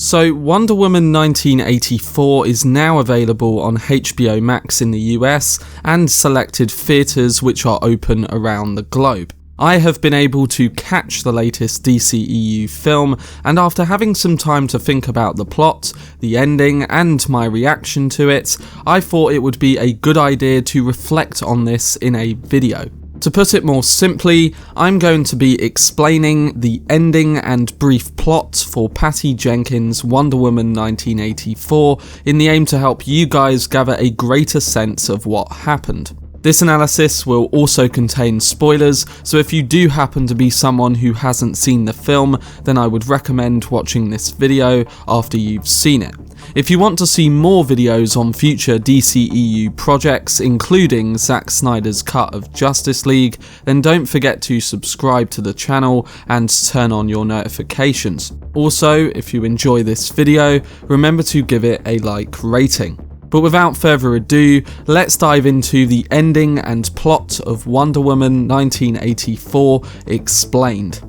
So Wonder Woman 1984 is now available on HBO Max in the US and selected theatres which are open around the globe. I have been able to catch the latest DCEU film, and after having some time to think about the plot, the ending, and my reaction to it, I thought it would be a good idea to reflect on this in a video. To put it more simply, I'm going to be explaining the ending and brief plot for Patty Jenkins Wonder Woman 1984 in the aim to help you guys gather a greater sense of what happened. This analysis will also contain spoilers, so if you do happen to be someone who hasn't seen the film, then I would recommend watching this video after you've seen it. If you want to see more videos on future DCEU projects, including Zack Snyder's cut of Justice League, then don't forget to subscribe to the channel and turn on your notifications. Also, if you enjoy this video, remember to give it a like rating. But without further ado, let's dive into the ending and plot of Wonder Woman 1984 explained.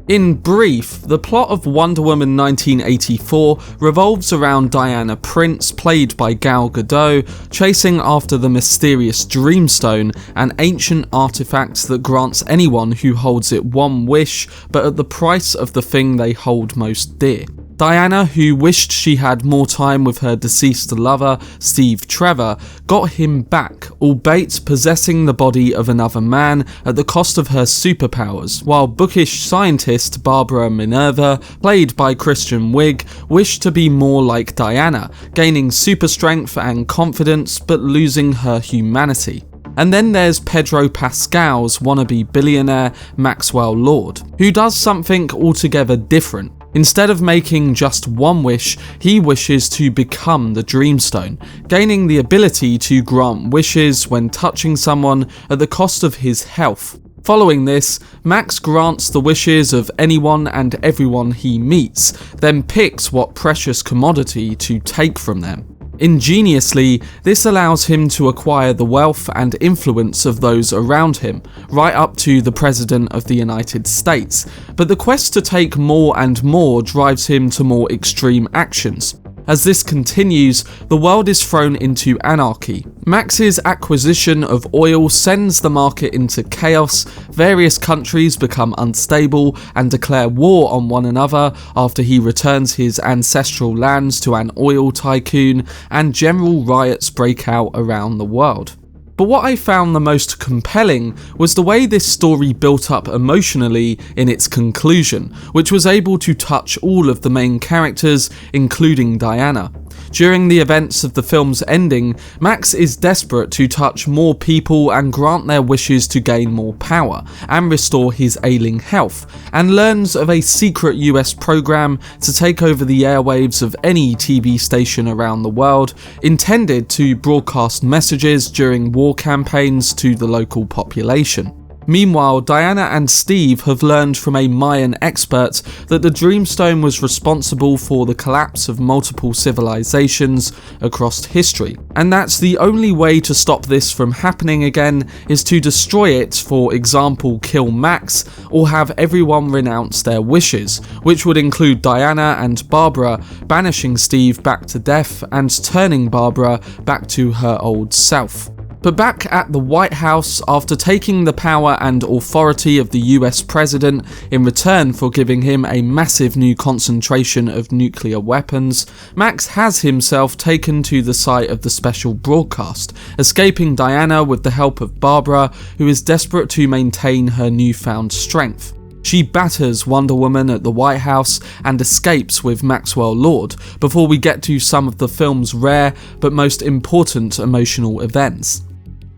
In brief, the plot of Wonder Woman 1984 revolves around Diana Prince, played by Gal Gadot, chasing after the mysterious Dreamstone, an ancient artifact that grants anyone who holds it one wish, but at the price of the thing they hold most dear. Diana, who wished she had more time with her deceased lover, Steve Trevor, got him back, albeit possessing the body of another man at the cost of her superpowers, while bookish scientist Barbara Minerva, played by Kristen Wiig, wished to be more like Diana, gaining super strength and confidence but losing her humanity. And then there's Pedro Pascal's wannabe billionaire Maxwell Lord, who does something altogether different. Instead of making just one wish, he wishes to become the Dreamstone, gaining the ability to grant wishes when touching someone at the cost of his health. Following this, Max grants the wishes of anyone and everyone he meets, then picks what precious commodity to take from them. Ingeniously, this allows him to acquire the wealth and influence of those around him, right up to the President of the United States, but the quest to take more and more drives him to more extreme actions. As this continues, the world is thrown into anarchy. Max's acquisition of oil sends the market into chaos, various countries become unstable and declare war on one another after he returns his ancestral lands to an oil tycoon, and general riots break out around the world. But what I found the most compelling was the way this story built up emotionally in its conclusion, which was able to touch all of the main characters, including Diana. During the events of the film's ending, Max is desperate to touch more people and grant their wishes to gain more power and restore his ailing health, and learns of a secret US program to take over the airwaves of any TV station around the world, intended to broadcast messages during war campaigns to the local population. Meanwhile, Diana and Steve have learned from a Mayan expert that the Dreamstone was responsible for the collapse of multiple civilizations across history, and that the only way to stop this from happening again is to destroy it, for example kill Max, or have everyone renounce their wishes, which would include Diana and Barbara banishing Steve back to death and turning Barbara back to her old self. But back at the White House, after taking the power and authority of the US president in return for giving him a massive new concentration of nuclear weapons, Max has himself taken to the site of the special broadcast, escaping Diana with the help of Barbara, who is desperate to maintain her newfound strength. She batters Wonder Woman at the White House and escapes with Maxwell Lord, before we get to some of the film's rare but most important emotional events.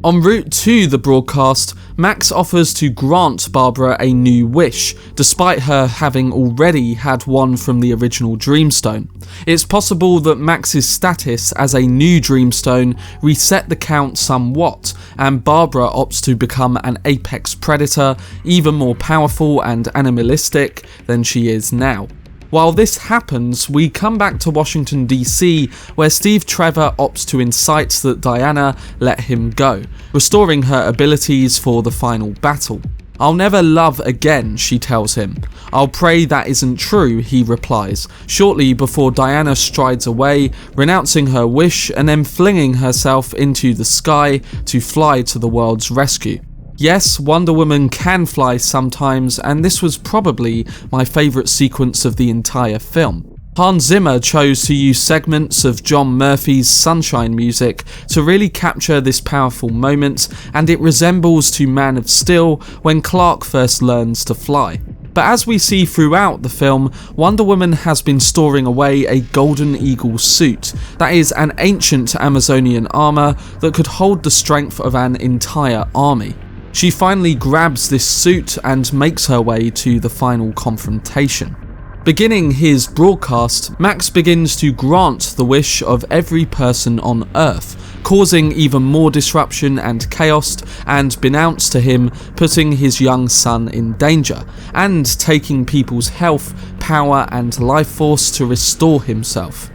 En route to the broadcast, Max offers to grant Barbara a new wish, despite her having already had one from the original Dreamstone. It's possible that Max's status as a new Dreamstone reset the count somewhat, and Barbara opts to become an apex predator, even more powerful and animalistic than she is now. While this happens, we come back to Washington DC, where Steve Trevor opts to incite that Diana let him go, restoring her abilities for the final battle. "I'll never love again," she tells him. "I'll pray that isn't true," he replies, shortly before Diana strides away, renouncing her wish and then flinging herself into the sky to fly to the world's rescue. Yes, Wonder Woman can fly sometimes, and this was probably my favourite sequence of the entire film. Hans Zimmer chose to use segments of John Murphy's Sunshine music to really capture this powerful moment, and it resembles to Man of Steel when Clark first learns to fly. But as we see throughout the film, Wonder Woman has been storing away a Golden Eagle suit, that is an ancient Amazonian armour that could hold the strength of an entire army. She finally grabs this suit and makes her way to the final confrontation. Beginning his broadcast, Max begins to grant the wish of every person on Earth, causing even more disruption and chaos, and beknownst to him putting his young son in danger, and taking people's health, power and life force to restore himself.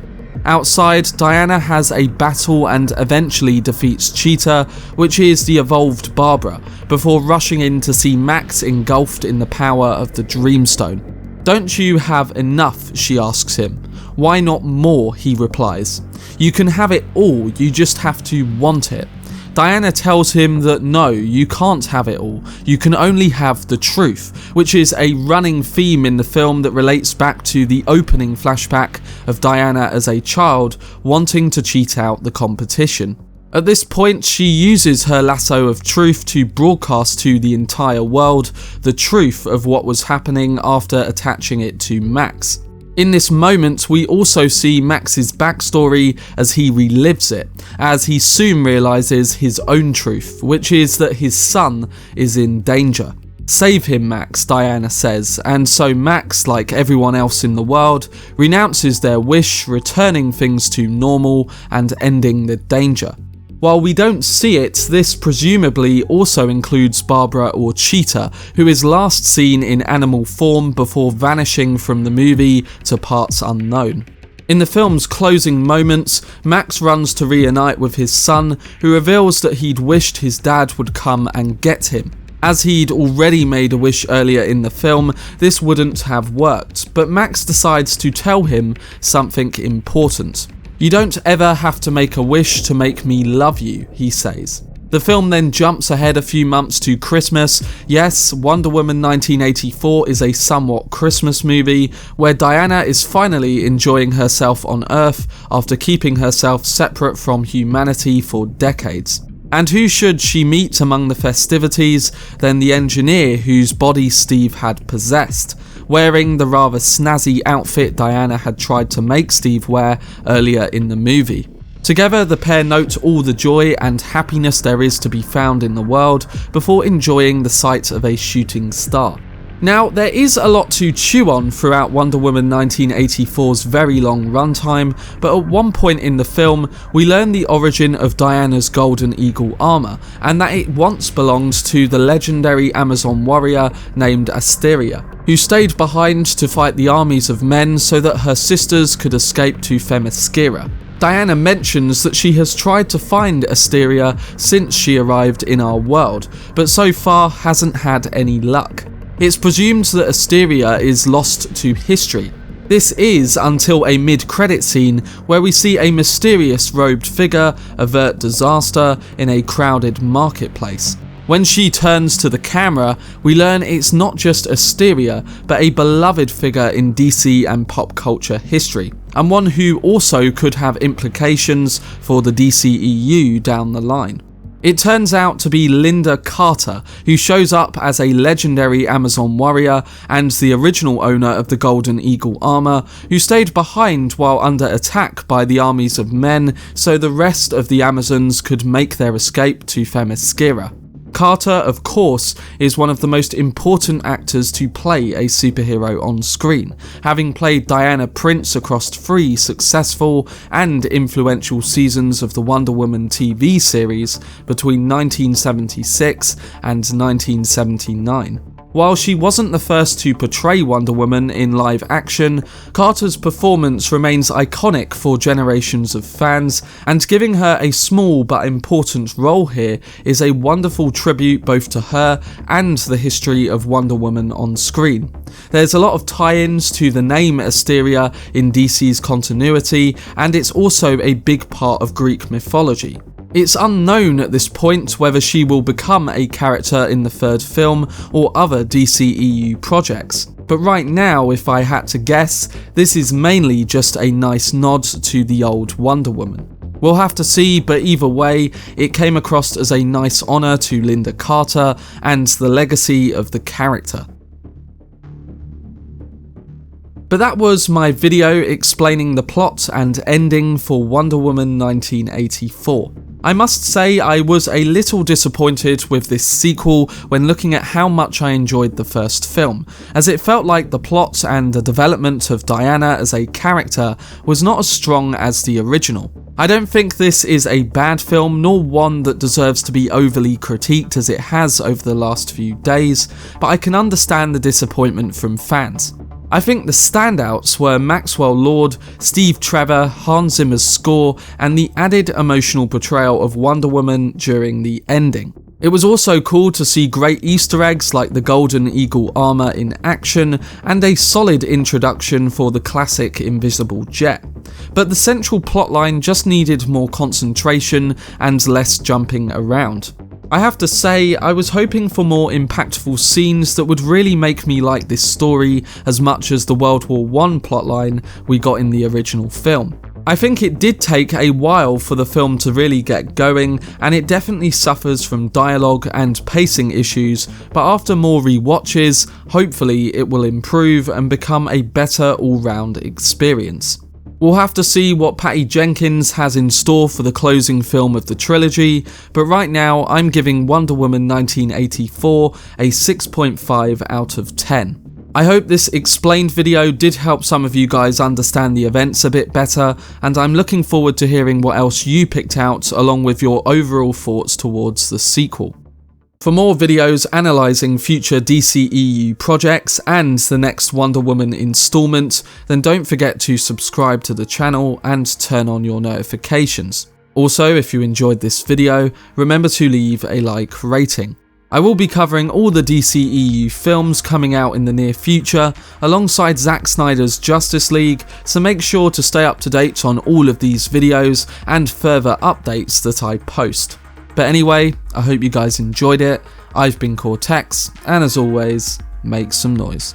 Outside, Diana has a battle and eventually defeats Cheetah, which is the evolved Barbara, before rushing in to see Max engulfed in the power of the Dreamstone. "Don't you have enough?" she asks him. "Why not more?" he replies. "You can have it all, you just have to want it." Diana tells him that no, you can't have it all, you can only have the truth, which is a running theme in the film that relates back to the opening flashback of Diana as a child wanting to cheat out the competition. At this point, she uses her lasso of truth to broadcast to the entire world the truth of what was happening after attaching it to Max. In this moment, we also see Max's backstory as he relives it, as he soon realises his own truth, which is that his son is in danger. "Save him, Max," Diana says, and so Max, like everyone else in the world, renounces their wish, returning things to normal and ending the danger. While we don't see it, this presumably also includes Barbara or Cheetah, who is last seen in animal form before vanishing from the movie to parts unknown. In the film's closing moments, Max runs to reunite with his son, who reveals that he'd wished his dad would come and get him. As he'd already made a wish earlier in the film, this wouldn't have worked, but Max decides to tell him something important. "You don't ever have to make a wish to make me love you," he says. The film then jumps ahead a few months to Christmas. Yes, Wonder Woman 1984 is a somewhat Christmas movie, where Diana is finally enjoying herself on Earth after keeping herself separate from humanity for decades. And who should she meet among the festivities than the engineer whose body Steve had possessed, wearing the rather snazzy outfit Diana had tried to make Steve wear earlier in the movie. Together, the pair note all the joy and happiness there is to be found in the world before enjoying the sight of a shooting star. Now, there is a lot to chew on throughout Wonder Woman 1984's very long runtime, but at one point in the film, we learn the origin of Diana's Golden Eagle armour, and that it once belonged to the legendary Amazon warrior named Asteria, who stayed behind to fight the armies of men so that her sisters could escape to Themyscira. Diana mentions that she has tried to find Asteria since she arrived in our world, but so far hasn't had any luck. It's presumed that Asteria is lost to history. This is until a mid-credit scene where we see a mysterious robed figure avert disaster in a crowded marketplace. When she turns to the camera, we learn it's not just Asteria, but a beloved figure in DC and pop culture history, and one who also could have implications for the DCEU down the line. It turns out to be Linda Carter, who shows up as a legendary Amazon warrior and the original owner of the Golden Eagle armour, who stayed behind while under attack by the armies of men so the rest of the Amazons could make their escape to Themyscira. Carter, of course, is one of the most important actors to play a superhero on screen, having played Diana Prince across 3 successful and influential seasons of the Wonder Woman TV series between 1976 and 1979. While she wasn't the first to portray Wonder Woman in live action, Carter's performance remains iconic for generations of fans, and giving her a small but important role here is a wonderful tribute both to her and the history of Wonder Woman on screen. There's a lot of tie-ins to the name Asteria in DC's continuity, and it's also a big part of Greek mythology. It's unknown at this point whether she will become a character in the third film or other DCEU projects, but right now, if I had to guess, this is mainly just a nice nod to the old Wonder Woman. We'll have to see, but either way, it came across as a nice honour to Linda Carter and the legacy of the character. But that was my video explaining the plot and ending for Wonder Woman 1984. I must say I was a little disappointed with this sequel when looking at how much I enjoyed the first film, as it felt like the plot and the development of Diana as a character was not as strong as the original. I don't think this is a bad film, nor one that deserves to be overly critiqued as it has over the last few days, but I can understand the disappointment from fans. I think the standouts were Maxwell Lord, Steve Trevor, Hans Zimmer's score, and the added emotional portrayal of Wonder Woman during the ending. It was also cool to see great Easter eggs like the Golden Eagle armour in action, and a solid introduction for the classic invisible jet. But the central plotline just needed more concentration and less jumping around. I have to say, I was hoping for more impactful scenes that would really make me like this story as much as the World War I plotline we got in the original film. I think it did take a while for the film to really get going, and it definitely suffers from dialogue and pacing issues, but after more rewatches, hopefully it will improve and become a better all-round experience. We'll have to see what Patty Jenkins has in store for the closing film of the trilogy, but right now I'm giving Wonder Woman 1984 a 6.5 out of 10. I hope this explained video did help some of you guys understand the events a bit better, and I'm looking forward to hearing what else you picked out along with your overall thoughts towards the sequel. For more videos analysing future DCEU projects and the next Wonder Woman installment, then don't forget to subscribe to the channel and turn on your notifications. Also, if you enjoyed this video, remember to leave a like rating. I will be covering all the DCEU films coming out in the near future, alongside Zack Snyder's Justice League, so make sure to stay up to date on all of these videos and further updates that I post. But anyway, I hope you guys enjoyed it. I've been Cortex, and as always, make some noise.